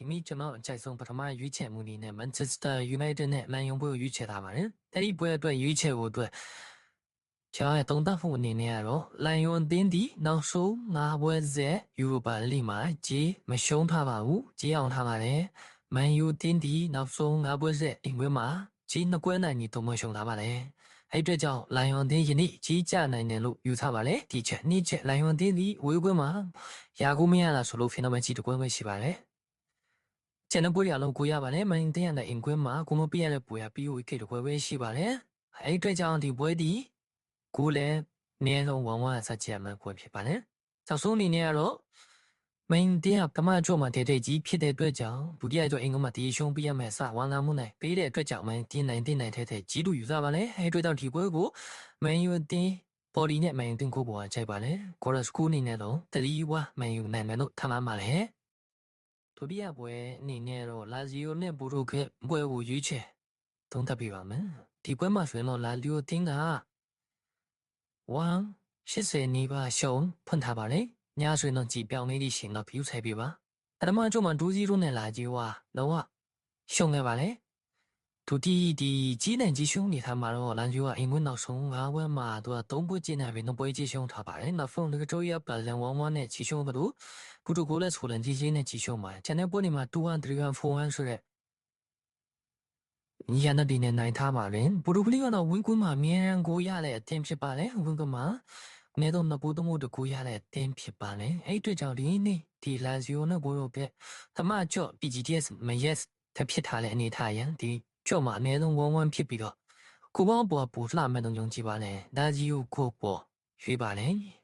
ဒီမိကျွန်တော်အကြိုက်ဆုံးပထမရွေးချယ်မှုအနေနဲ့ Manchester United နဲ့ Man U ကိုရွေးချယ်ထားပါတယ်။အဲဒီပွဲအတွက်ရွေးချယ်ဖို့အတွက်ကျွန်တော်ရဲ့သုံးသပ်ဖို့အနေနဲ့ကတော့ Lion အသင်းဒီနောက်ဆုံး၅ပွဲဆက် Europa League မှာကြီးမရှုံးထားပါဘူး။ကြီးအောင်ထားပါတယ်။ Man U အသင်းဒီနောက်ဆုံး၅ပွဲဆက်အိမ်ပွဲမှာကြီး2ပွဲနိုင်ပြီး3ပွဲရှုံးထားပါတယ်။အဲ့အတွက်ကြောင့် Lion အသင်းယနေ့ကြီးကျနိုင်တယ်လို့ယူဆပါလေ။ဒီချက်နေ့ချက် Lion အသင်းဒီဝေးပွဲမှာရာကိုမရတာဆိုလို့ဖိနော်မကြီးတစ်ပွဲပဲရှိပါတယ်။ကျန်တဲ့ပွဲတွေအလုံးကိုရပါတယ်။မန်တင်းရတဲ့အင်ကွင်းမှာကိုမပြရတဲ့ပွဲက POK တစ်ပွဲပဲရှိပါတယ်။အဲ့အတွက်ကြောင့်ဒီပွဲဒီကိုလည်းအနည်းဆုံး1-1ဆက်ချက်မှပွဲဖြစ်ပါတယ်။ကျောက်ဆုံးအနေနဲ့ကတော့မန်တင်းကကမချို့မှာတဲ့ကြီးဖြစ်တဲ့အတွက်ကြောင့်ဒုတိယအတွက်အင်ကွင်းမှာတီးရှုံးပြရမယ်စဝမ်းလာမှုနိုင်ပေးတဲ့အတွက်ကြောင့်မန်တင်းနိုင်တဲ့ကြီးတူယူဆပါလေ။အဲ့အတွက်ကြောင့်ဒီပွဲကိုမန်ယူတင်းပေါ်ဒီနဲ့မန်ယူတင်းကိုပေါ်ချိုက်ပါလေ။ကော်ရစကူအနေနဲ့တော့3-1မန်ယူနိုင်မယ်လို့ထမ်းပါလေ။ဒုတိယပွဲအနေနဲ့တော့လာဇီယိုနဲ့ဘူရိုကပွဲကိုရွေးချယ်သုံးသပ်ပြပါမယ်။ဒီပွဲမှာဆိုရင်တော့လာလီယိုတင်းက180နီးပါးရှုံးဖွင့်ထားပါလေ။ညဆိုရင်တော့ကြည်ပြောင်းနေသည့်ရှင်တော့ဖြူဆိုင်ပြပါ။ပထမအကျုံးမှာ2-0နဲ့လာကြီးဝါတော့ရှုံးခဲ့ပါလေ။ဒုတိယဒီကြီးနိုင်ကြီးရှုံးနေထားမှာတော့လာဂျီယိုကအင်ကွင်းနောက်ဆုံး5ပွဲမှာသူက3ပွဲကျင်းနေပြီ2ပွဲကြီးရှုံးထားပါတယ်။နောက်ဖုန်းကတိုးရပလန်1-1နဲ့ကြီးရှုံးသလိုဘူတူကိုလည်းဆိုလန်ကြီးနဲ့ကြီးရှုံးပါတယ်။ကျန်တဲ့ပွဲတွေမှာ2-1 3-1 4-1ဆိုတဲ့ညီရတဲ့ဒီနဲ့နိုင်ထားပါတယ်။ဘူတူကလေးကတော့ဝင်းကွင်းမှာအမြဲတမ်းကိုရတဲ့အသင်းဖြစ်ပါတယ်။ဝင်းကွင်းမှာနေတော့နှစ်ပိုးသုံးဖို့တကူရတဲ့အသင်းဖြစ်ပါလေ။အဲ့အတွက်ကြောင့်ဒီနေ့ဒီလာဇီယိုနဲ့ဘူရိုပဲသမချော့ PGTS မယက်ဖြစ်ထားတဲ့အနေထားရန်ဒီကျော့မှာအနည်းဆုံး1-1ဖြစ်ပြီးတော့ကိုပေါင်းပေါ်ပူလှမဲ့တုံကြည့်ပါလေ။ဒါကြီးကိုကိုပေါ်ရွေးပါလေ။